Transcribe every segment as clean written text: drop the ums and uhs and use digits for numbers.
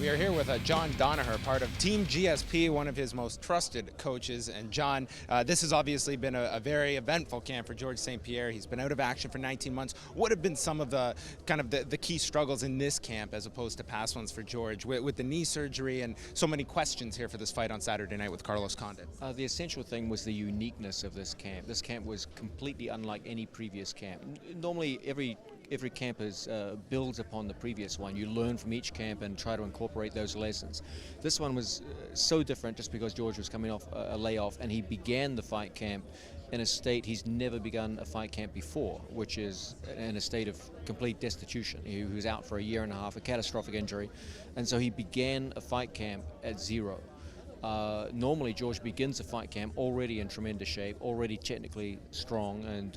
We are here with John Danaher, part of Team GSP, one of his most trusted coaches. And John, this has obviously been a very eventful camp for Georges St-Pierre. He's been out of action for 19 months. What have been some of the the key struggles in this camp as opposed to past ones for George with the knee surgery and so many questions here for this fight on Saturday night with Carlos Condit? The essential thing was the uniqueness of this camp. This camp was completely unlike any previous camp. Normally, every camp builds upon the previous one. You learn from each camp and try to incorporate those lessons. This one was so different just because George was coming off a layoff, and he began the fight camp in a state he's never begun a fight camp before, which is in a state of complete destitution. He was out for a year and a half, a catastrophic injury, and so he began a fight camp at zero. Normally, George begins a fight camp already in tremendous shape, already technically strong, and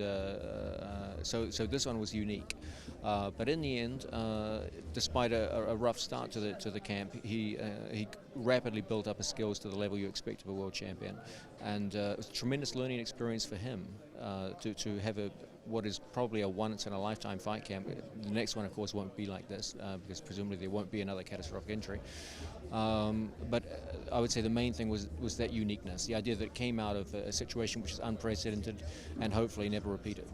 so this one was unique. But in the end, despite a rough start to the camp, he rapidly built up his skills to the level you expect of a world champion, and it was a tremendous learning experience for him to have what is probably a once-in-a-lifetime fight camp. The next one, of course, won't be like this because presumably there won't be another catastrophic injury. But I would say the main thing was that uniqueness, the idea that it came out of a situation which is unprecedented and hopefully never repeated.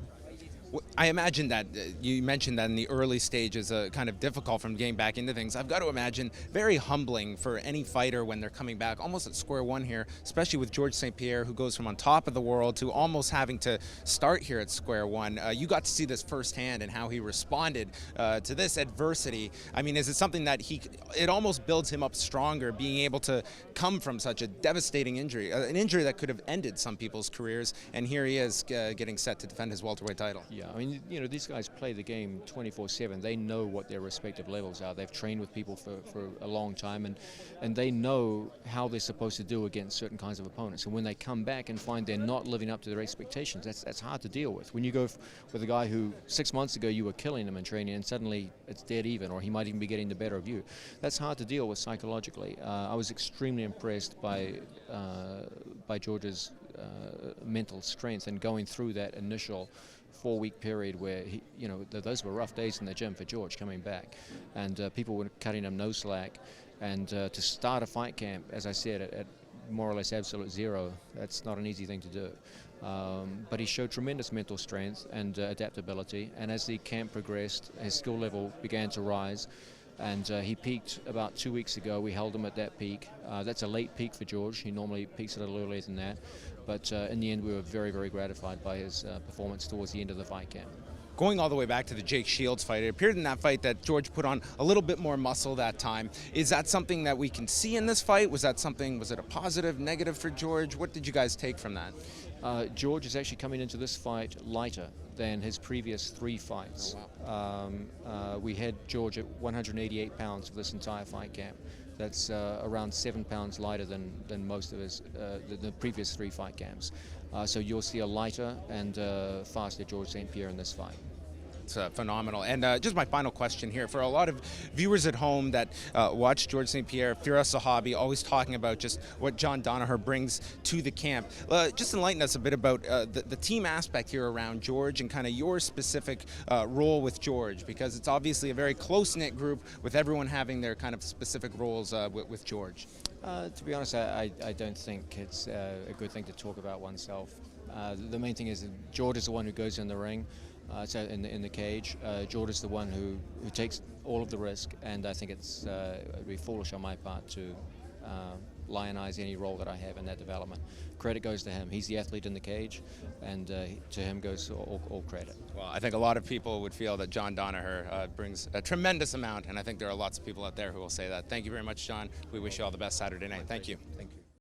I imagine that you mentioned that in the early stages, kind of difficult from getting back into things. I've got to imagine very humbling for any fighter when they're coming back almost at square one here, especially with Georges St-Pierre, who goes from on top of the world to almost having to start here at square one. You got to see this firsthand and how he responded to this adversity. I mean, is it something that it almost builds him up stronger, being able to come from such a devastating injury, an injury that could have ended some people's careers, and here he is getting set to defend his welterweight title? Yeah, I mean, you know, these guys play the game 24/7. They know what their respective levels are. They've trained with people for a long time, and they know how they're supposed to do against certain kinds of opponents. And when they come back and find they're not living up to their expectations, that's hard to deal with. When you go with a guy who 6 months ago you were killing him in training, and suddenly it's dead even, or he might even be getting the better of you, that's hard to deal with psychologically. I was extremely impressed by George's mental strength and going through that initial 4-week period where those were rough days in the gym for George coming back, and people were cutting him no slack, and to start a fight camp, as I said, at more or less absolute zero, that's not an easy thing to do. But he showed tremendous mental strength and adaptability, and as the camp progressed, his skill level began to rise, and he peaked about 2 weeks ago. We held him at that peak. That's a late peak for George. He normally peaks a little earlier than that. But in the end, we were very, very gratified by his performance towards the end of the fight camp. Going all the way back to the Jake Shields fight, it appeared in that fight that George put on a little bit more muscle that time. Is that something that we can see in this fight? Was it a positive, negative for George? What did you guys take from that? George is actually coming into this fight lighter than his previous 3 fights. Oh, wow. We had George at 188 pounds for this entire fight camp. That's around 7 pounds lighter than most of the previous 3 fight camps. So you'll see a lighter and faster Georges St-Pierre in this fight. It's phenomenal. And just my final question here, for a lot of viewers at home that watch Georges St-Pierre, Firas Zahabi, always talking about just what John Danaher brings to the camp. Just enlighten us a bit about the team aspect here around George and kind of your specific role with George, because it's obviously a very close-knit group with everyone having their kind of specific roles with George. To be honest, I don't think it's a good thing to talk about oneself. The main thing is that George is the one who goes in the ring. So in the cage, George is the one who takes all of the risk, and I think it'd be foolish on my part to lionize any role that I have in that development. Credit goes to him. He's the athlete in the cage, and to him goes all credit. Well, I think a lot of people would feel that John Danaher brings a tremendous amount, and I think there are lots of people out there who will say that. Thank you very much, John. We wish you all the best Saturday night. Thank you. Thank you.